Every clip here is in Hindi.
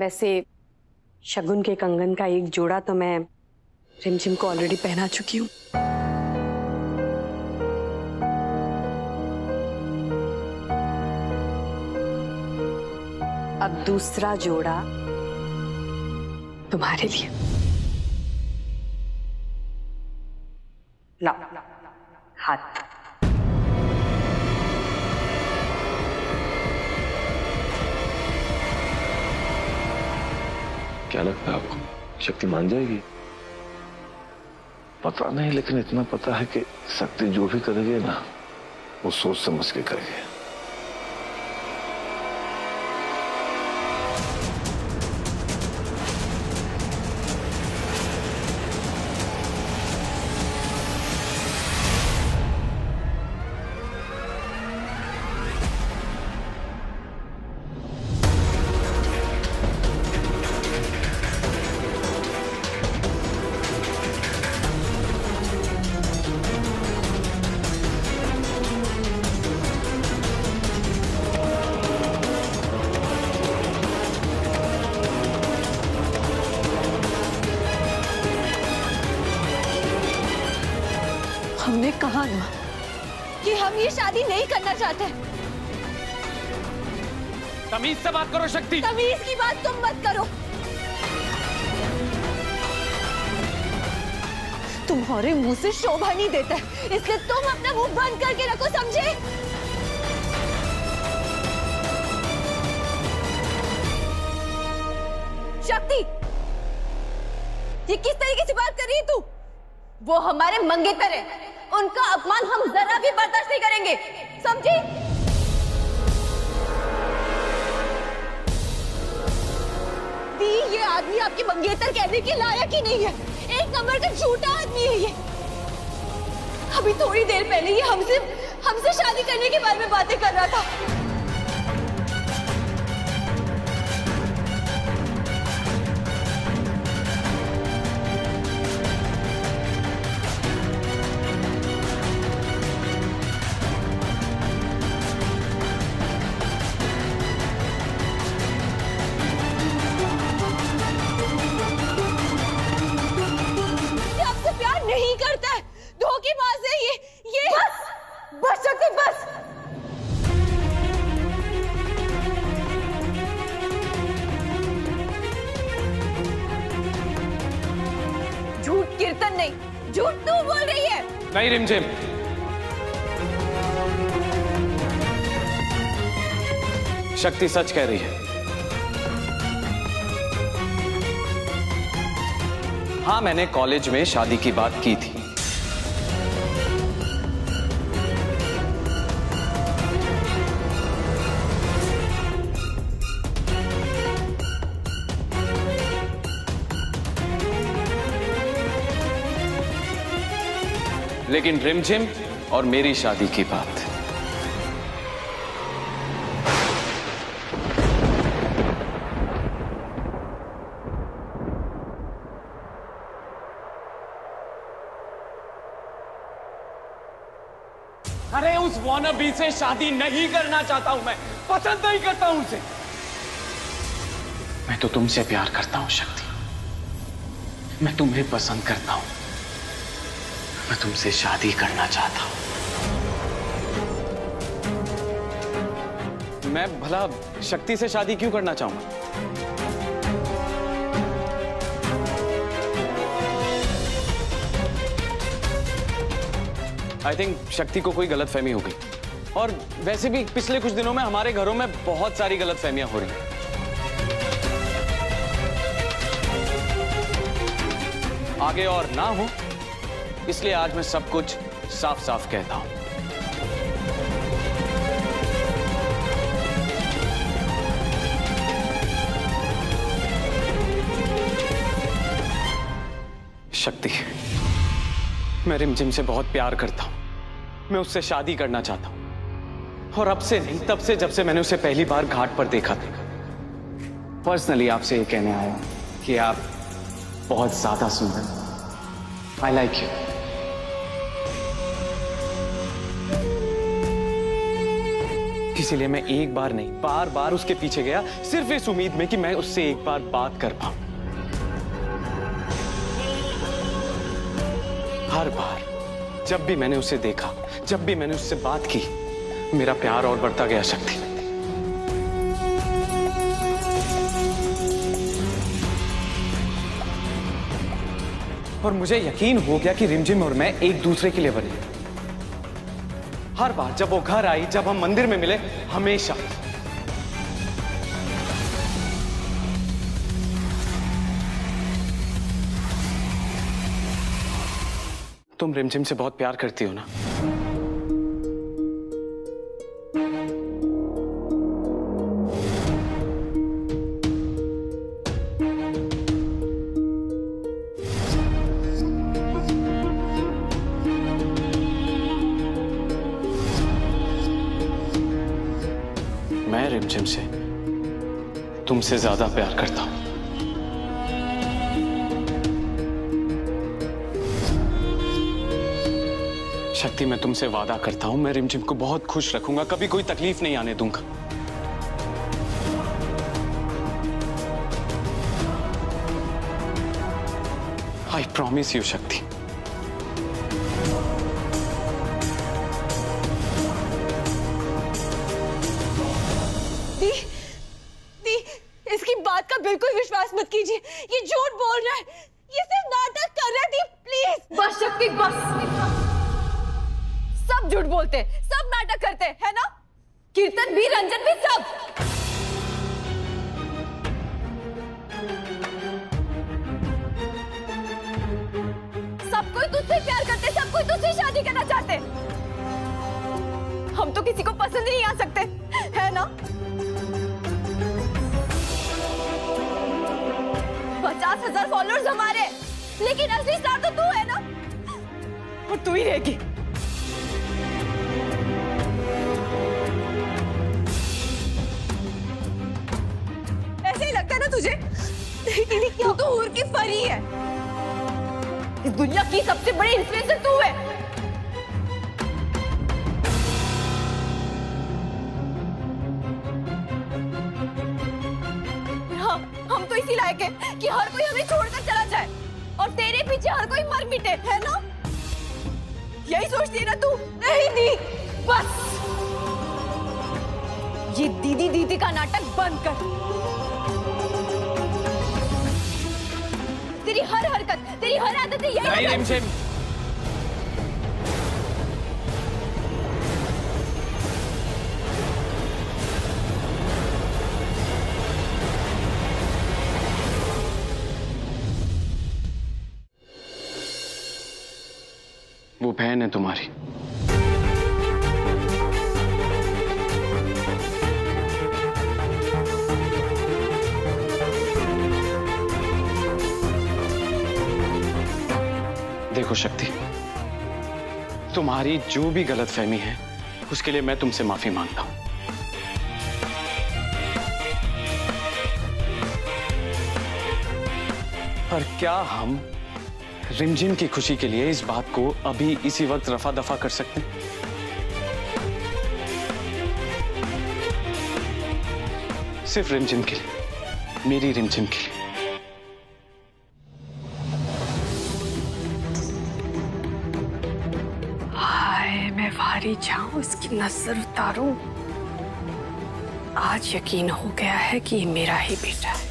वैसे शगुन के कंगन का एक जोड़ा तो मैं रिमझिम को ऑलरेडी पहना चुकी हूँ। अब दूसरा जोड़ा तुम्हारे लिए। लाओ हाथ। क्या लगता है आपको शक्ति मान जाएगी? पता नहीं, लेकिन इतना पता है कि शक्ति जो भी करेगी ना वो सोच समझ के करेगी। हमने कहा ना कि हम ये शादी नहीं करना चाहते। तमीज से बात करो शक्ति। तमीज की बात तुम मत करो। तुम्हारे मुंह से शोभा नहीं देता है, इसलिए तुम अपना मुंह बंद करके रखो, समझे? शक्ति, ये किस तरीके से बात कर रही है तू? वो हमारे मंगेतर है, उनका अपमान हम जरा भी बर्दाश्त नहीं करेंगे, समझी? दी, ये आदमी आपके मंगेतर कहने के लायक ही नहीं है। एक नंबर का झूठा आदमी है ये। अभी थोड़ी देर पहले ये हमसे शादी करने के बारे में बातें कर रहा था। नहीं करता है, धोखेबाज है ये। बस शक्ति, बस। झूठ कीर्तन नहीं, झूठ तू बोल रही है। नहीं रिमझिम, शक्ति सच कह रही है। हाँ, मैंने कॉलेज में शादी की बात की थी। लेकिन रिमझिम और मेरी शादी की बात अरे उस वानाबी से शादी नहीं करना चाहता हूं मैं, पसंद नहीं करता हूं उसे। मैं तो तुमसे प्यार करता हूं शक्ति, मैं तुम्हें पसंद करता हूं, मैं तुमसे शादी करना चाहता हूं। मैं भला शक्ति से शादी क्यों करना चाहूंगा? आई थिंक शक्ति को कोई गलतफहमी हो गई, और वैसे भी पिछले कुछ दिनों में हमारे घरों में बहुत सारी गलतफहमियां हो रही हैं। आगे और ना हो, इसलिए आज मैं सब कुछ साफ साफ कहता हूं। शक्ति, मैं रिमझिम से बहुत प्यार करता हूं, मैं उससे शादी करना चाहता हूं, और अब से नहीं, तब से जब से मैंने उसे पहली बार घाट पर देखा था। पर्सनली आपसे ये कहने आया कि आप बहुत ज्यादा सुंदर। I like you. इसीलिए मैं एक बार नहीं, बार बार उसके पीछे गया, सिर्फ इस उम्मीद में कि मैं उससे एक बार बात कर पाऊं। हर बार जब भी मैंने उसे देखा, जब भी मैंने उससे बात की, मेरा प्यार और बढ़ता गया शक्ति। और मुझे यकीन हो गया कि रिमझिम और मैं एक दूसरे के लिए बने। हर बार जब वो घर आई, जब हम मंदिर में मिले, हमेशा तुम रिमझिम से बहुत प्यार करती हो ना? मैं रिमझिम से तुमसे ज्यादा प्यार करता हूं। शक्ति, मैं तुमसे वादा करता हूं, मैं रिमझिम को बहुत खुश रखूंगा, कभी कोई तकलीफ नहीं आने दूंगा। आई प्रॉमिस यू शक्ति। इसकी बात का बिल्कुल विश्वास मत कीजिए, ये झूठ बोल रहा है, ये सिर्फ नाटक कर रहा है। प्लीज बस शक्ति, बस। सब झूठ बोलते, सब नाटक करते है ना? कीर्तन भी, रंजन भी, सब। सब कोई तुझसे प्यार करते, सब कोई तुझसे शादी करना चाहते। हम तो किसी को पसंद ही नहीं आ सकते, है ना? 50,000 फॉलोअर्स हमारे, लेकिन असली स्टार तो तू है ना, और तू ही रहेगी। ऐसे ही लगता है ना तुझे? तू तो हूर की परी है, इस दुनिया की सबसे बड़ी इन्फ्लुएंसर तू है। हम तो इसी लायक है कि हर कोई हमें छोड़कर चला जाए और तेरे पीछे हर कोई मर मिटे, है ना? यही सोचती है ना तू? नहीं दी, बस ये दीदी दीदी का नाटक बंद कर। तेरी हर हरकत, तेरी हर आदत यही है। वो बहन है तुम्हारी। देखो शक्ति, तुम्हारी जो भी गलतफहमी है उसके लिए मैं तुमसे माफी मांगता हूं। पर क्या हम रिमझिम की खुशी के लिए इस बात को अभी इसी वक्त रफा दफा कर सकते हैं? सिर्फ रिमझिम के लिए, मेरी रिमझिम के लिए। हाय, मैं बाहरी जाऊं, इसकी नजर उतारूं। आज यकीन हो गया है कि ये मेरा ही बेटा है।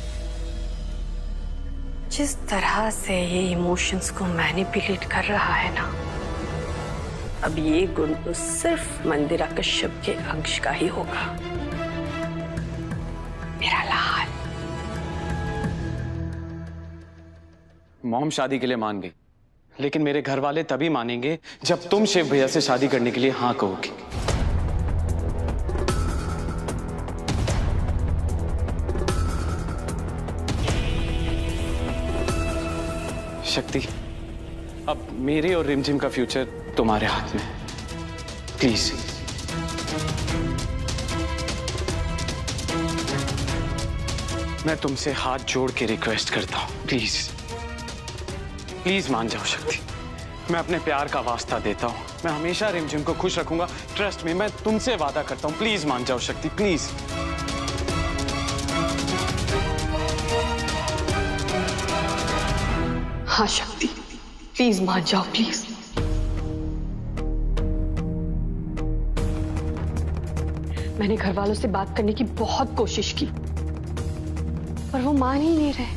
जिस तरह से ये इमोशंस को मैनिपुलेट कर रहा है ना, अब ये गुण तो सिर्फ मंदिरा कश्यप के अंश का ही होगा। मेरा लाल। मॉम शादी के लिए मान गई, लेकिन मेरे घर वाले तभी मानेंगे जब तुम शिव भैया से शादी करने के लिए हाँ कहोगी। शक्ति, अब मेरे और रिमझिम का फ्यूचर तुम्हारे हाथ में है। प्लीज मैं तुमसे हाथ जोड़ के रिक्वेस्ट करता हूं, प्लीज प्लीज मान जाओ शक्ति, मैं अपने प्यार का वास्ता देता हूँ, मैं हमेशा रिमझिम को खुश रखूंगा। ट्रस्ट में, मैं तुमसे वादा करता हूँ। प्लीज मान जाओ शक्ति, प्लीज। हाँ शक्ति, प्लीज मान जाओ, प्लीज। मैंने घर वालों से बात करने की बहुत कोशिश की, पर वो मान ही नहीं रहे।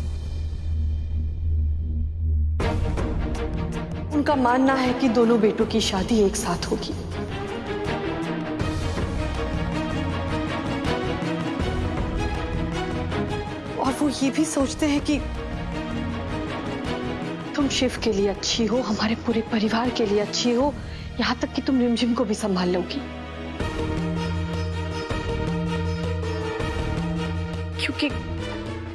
उनका मानना है कि दोनों बेटों की शादी एक साथ होगी। और वो ये भी सोचते हैं कि तुम शिव के लिए अच्छी हो, हमारे पूरे परिवार के लिए अच्छी हो, यहां तक कि तुम रिमझिम को भी संभाल लोगी। क्योंकि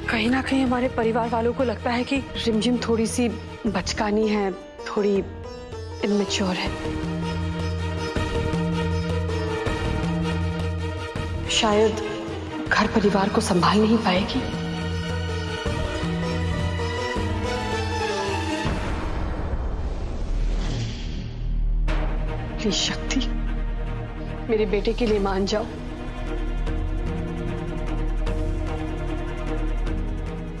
कहीं ना कहीं हमारे परिवार वालों को लगता है कि रिमझिम थोड़ी सी बचकानी है, थोड़ी इमेच्योर है। शायद घर परिवार को संभाल नहीं पाएगी। प्लीज शक्ति, मेरे बेटे के लिए मान जाओ।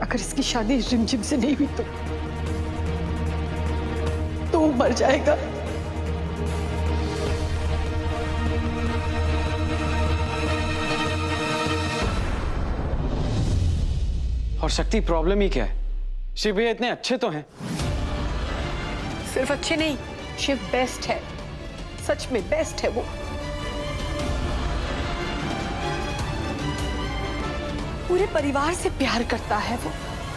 अगर इसकी शादी रिमझिम से नहीं हुई तो वो मर जाएगा। और शक्ति, प्रॉब्लम ही क्या है? शिव भैया इतने अच्छे तो हैं। सिर्फ अच्छे नहीं, शिव बेस्ट है, सच में बेस्ट है वो। पूरे परिवार से प्यार करता है वो,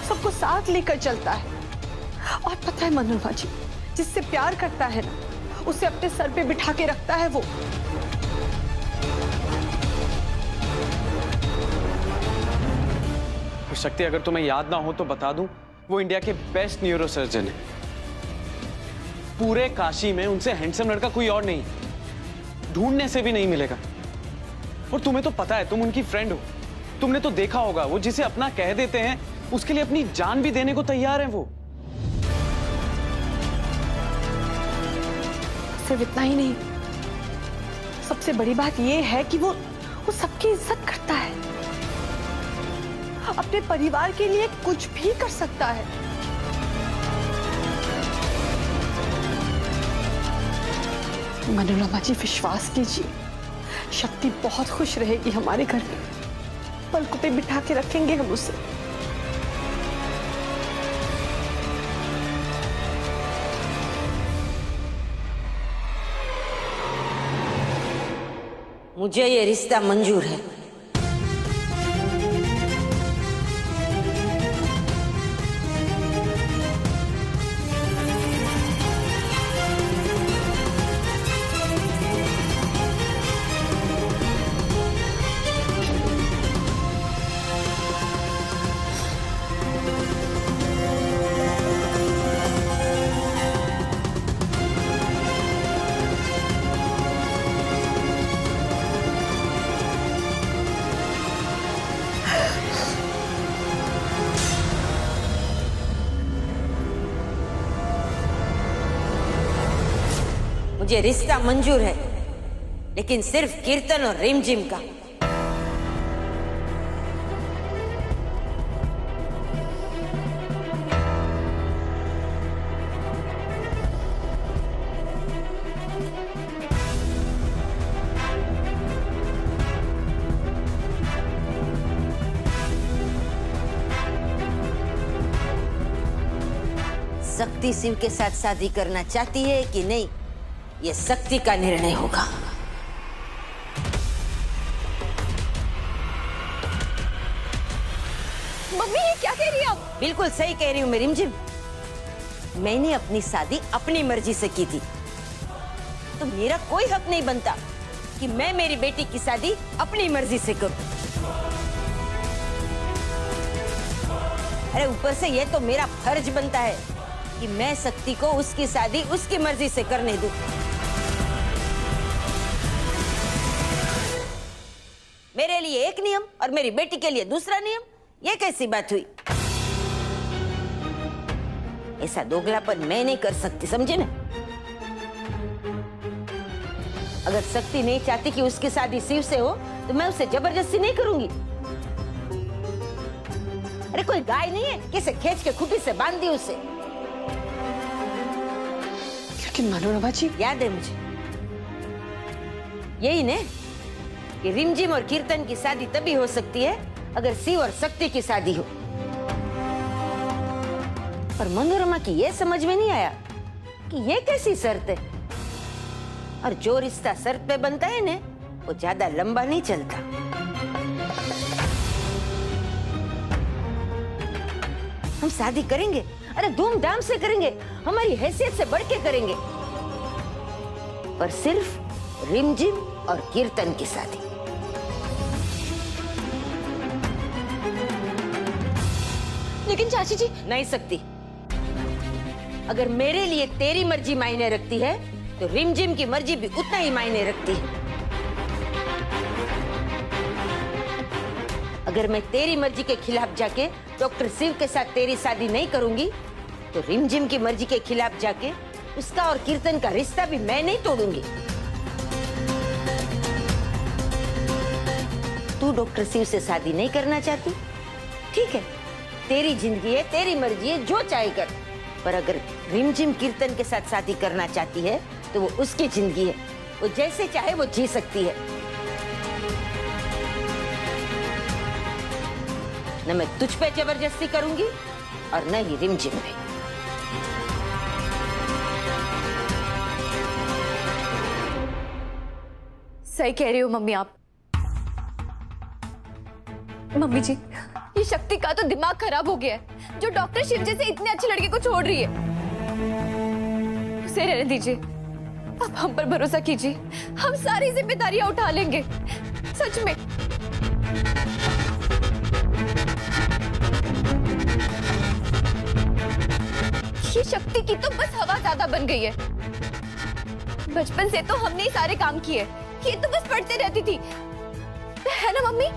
सबको साथ लेकर चलता है। और पता है मनोरमा जी, जिससे प्यार करता है ना, उसे अपने सर पे बिठा के रखता है वो। और शक्ति, अगर तुम्हें याद ना हो तो बता दूं, वो इंडिया के बेस्ट न्यूरो सर्जन है। पूरे काशी में उनसे हैंडसम लड़का कोई और नहीं, ढूंढने से भी नहीं मिलेगा। और तुम्हें तो पता है, तुम उनकी फ्रेंड हो, तुमने तो देखा होगा, वो जिसे अपना कह देते हैं उसके लिए अपनी जान भी देने को तैयार हैं वो। सिर्फ इतना ही नहीं, सबसे बड़ी बात यह है कि वो सबकी इज्जत करता है, अपने परिवार के लिए कुछ भी कर सकता है। मनोरमा जी, विश्वास कीजिए, शक्ति बहुत खुश रहेगी हमारे घर में। पलकों पे बिठा के रखेंगे हम उसे। मुझे ये रिश्ता मंजूर है। मुझे रिश्ता मंजूर है, लेकिन सिर्फ कीर्तन और रिमझिम का। शक्ति शिव के साथ शादी करना चाहती है कि नहीं, ये शक्ति का निर्णय होगा। मम्मी, ये क्या कह रही है आप? बिल्कुल सही कह रही हूँ मैं रिमझिम। मैंने अपनी शादी अपनी मर्जी से की थी, तो मेरा कोई हक नहीं बनता कि मैं मेरी बेटी की शादी अपनी मर्जी से करूं। अरे ऊपर से ये तो मेरा फर्ज बनता है कि मैं शक्ति को उसकी शादी उसकी मर्जी से करने दूं। मेरे लिए एक नियम और मेरी बेटी के लिए दूसरा नियम, ये कैसी बात हुई? ऐसा दोगलापन मैं नहीं कर सकती, समझे ना? अगर शक्ति नहीं चाहती कि उसकी शादी शिव से हो तो मैं उसे जबरदस्ती नहीं करूंगी। अरे कोई गाय नहीं है किसे खींच के खूंटी से बांध दी उसे। लेकिन मनोरमा जी, याद है मुझे, यही ने कि रिमझिम और कीर्तन की शादी तभी हो सकती है अगर शिव और शक्ति की शादी हो। पर मनोरमा की ये समझ में नहीं आया कि ये कैसी शर्त है, और जो रिश्ता शर्त पे बनता है ना वो ज्यादा लंबा नहीं चलता। हम शादी करेंगे, अरे धूमधाम से करेंगे, हमारी हैसियत से बढ़ के करेंगे, पर सिर्फ रिमझिम और कीर्तन की शादी। लेकिन चाची जी, नहीं सकती। अगर मेरे लिए तेरी मर्जी मायने रखती है तो रिमझिम की मर्जी भी उतना ही मायने रखती है। अगर मैं तेरी मर्जी के खिलाफ जाके डॉक्टर शिव के साथ तेरी शादी नहीं करूंगी तो रिमझिम की मर्जी के खिलाफ जाके उसका और कीर्तन का रिश्ता भी मैं नहीं तोड़ूंगी। तू डॉक्टर शिव से शादी नहीं करना चाहती, ठीक है, तेरी जिंदगी है, तेरी मर्जी है, जो चाहे कर। पर अगर रिमझिम कीर्तन के साथ शादी करना चाहती है तो वो उसकी जिंदगी है, वो जैसे चाहे वो जी सकती है। न मैं तुझ पे जबरदस्ती करूंगी और न ही रिमझिम पे। सही कह रही हो मम्मी आप। मम्मी जी, ये शक्ति का तो दिमाग खराब हो गया है, जो डॉक्टर शिव जैसे इतने अच्छे लड़के को छोड़ रही है। उसे रहने दीजिए, अब हम पर भरोसा कीजिए, हम सारी जिम्मेदारियां उठा लेंगे, सच में। ये शक्ति की तो बस हवा ज्यादा बन गई है। बचपन से तो हमने ही सारे काम किए, ये तो बस पढ़ते रहती थी, है ना मम्मी?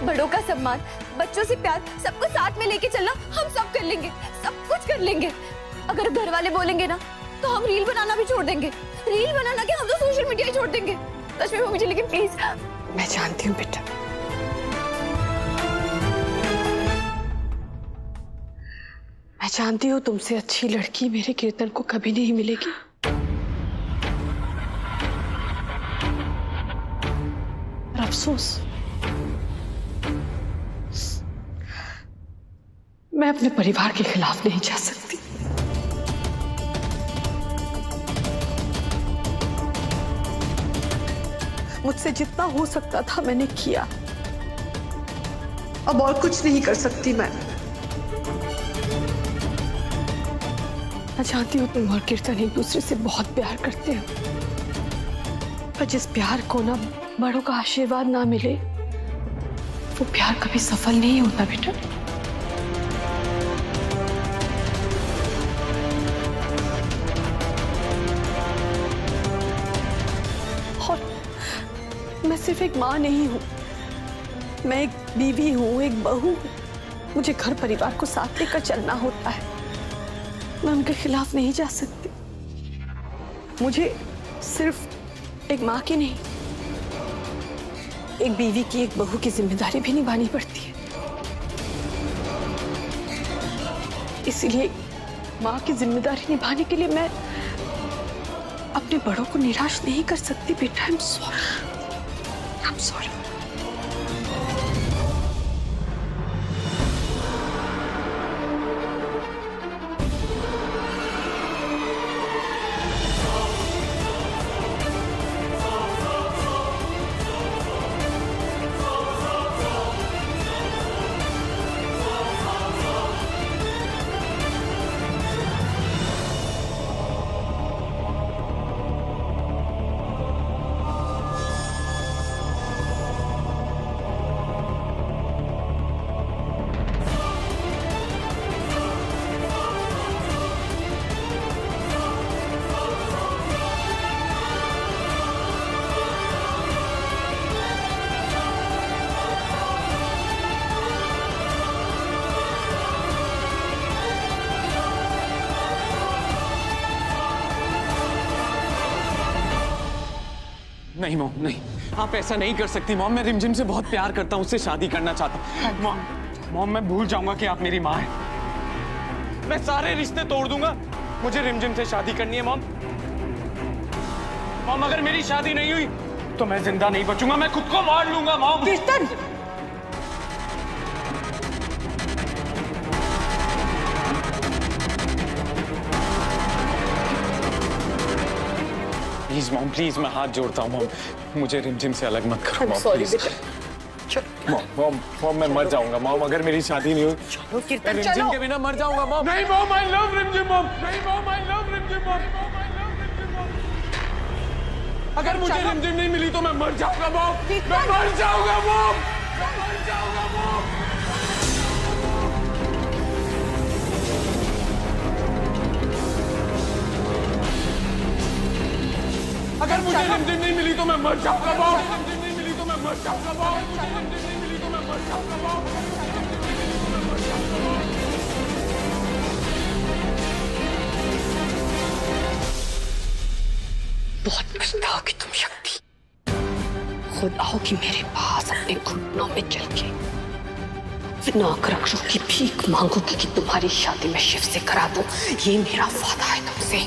बड़ों का सम्मान, बच्चों से प्यार, सबको साथ में लेके चलना हम सब कर लेंगे, सब कुछ कर लेंगे। अगर घर वाले बोलेंगे ना तो हम रील बनाना भी छोड़ देंगे। रील बनाना क्या, हम तो सोशल मीडिया ही छोड़ देंगे। सच में मम्मी जी, लेकिन प्लीज। मैं जानती हूँ बेटा, मैं जानती हूँ तुमसे अच्छी लड़की मेरे कीर्तन को कभी नहीं मिलेगी। पर अफसोस, मैं अपने परिवार के खिलाफ नहीं जा सकती। मुझसे जितना हो सकता था मैंने किया, अब और कुछ नहीं कर सकती मैं जानती हूँ तुम और कीर्तन एक दूसरे से बहुत प्यार करते हो, पर जिस प्यार को ना बड़ों का आशीर्वाद ना मिले वो प्यार कभी सफल नहीं होता बेटा। और मैं सिर्फ एक माँ नहीं हूँ, मैं एक बीवी हूँ, एक बहू हूँ। मुझे घर परिवार को साथ लेकर चलना होता है, मैं उनके खिलाफ नहीं जा सकती। मुझे सिर्फ एक माँ की नहीं, एक बीवी की, एक बहू की जिम्मेदारी भी निभानी पड़ती है। इसीलिए माँ की जिम्मेदारी निभाने के लिए मैं अपने बड़ों को निराश नहीं कर सकती बेटा। I am sorry, I am sorry. नहीं मॉम, नहीं, आप ऐसा नहीं कर सकती मॉम। मैं रिमझिम से बहुत प्यार करता हूँ, उससे शादी करना चाहता हूँ। मॉम मैं भूल जाऊंगा कि आप मेरी माँ हैं। मैं सारे रिश्ते तोड़ दूंगा। मुझे रिमझिम से शादी करनी है मॉम। मॉम अगर मेरी शादी नहीं हुई तो मैं जिंदा नहीं बचूंगा, मैं खुद को मार लूंगा मॉम। कीर्तन, प्लीज मॉम, प्लीज मैं हाथ जोड़ता हूँ मॉम, मुझे रिमझिम से अलग मत करो मॉम, सॉरी प्लीज। बेटा। मॉम मैं मर जाऊंगा मॉम, अगर मेरी शादी नहीं हुई चलो मैं कीर्तन, रिमझिम चलो। के बिना मर जाऊंगा मॉम। नहीं मॉम, आई लव रिमझिम मॉम। नहीं मॉम, आई लव रिमझिम मॉम। अगर मुझे रिमझिम नहीं मिली तो मैं मर जाऊंगा मॉम। मैं मर जाऊंगा मॉम, मैं मर जाऊंगा मॉम। अगर मुझे रिमझिम नहीं मिली तो मैं मर जाऊंगा मॉम। रिमझिम नहीं मिली तो मैं मर जाऊंगा मॉम। मुझे रिमझिम नहीं मिली तो मैं मर जाऊंगा मॉम। बहुत पछताओगी तुम शक्ति। खुद आओगी मेरे पास अपने घुटनों में चल के, विनाक रक्षों की भीख मांगोगी कि तुम्हारी शादी मैं शिव से करा दूं। ये मेरा वादा है तुमसे।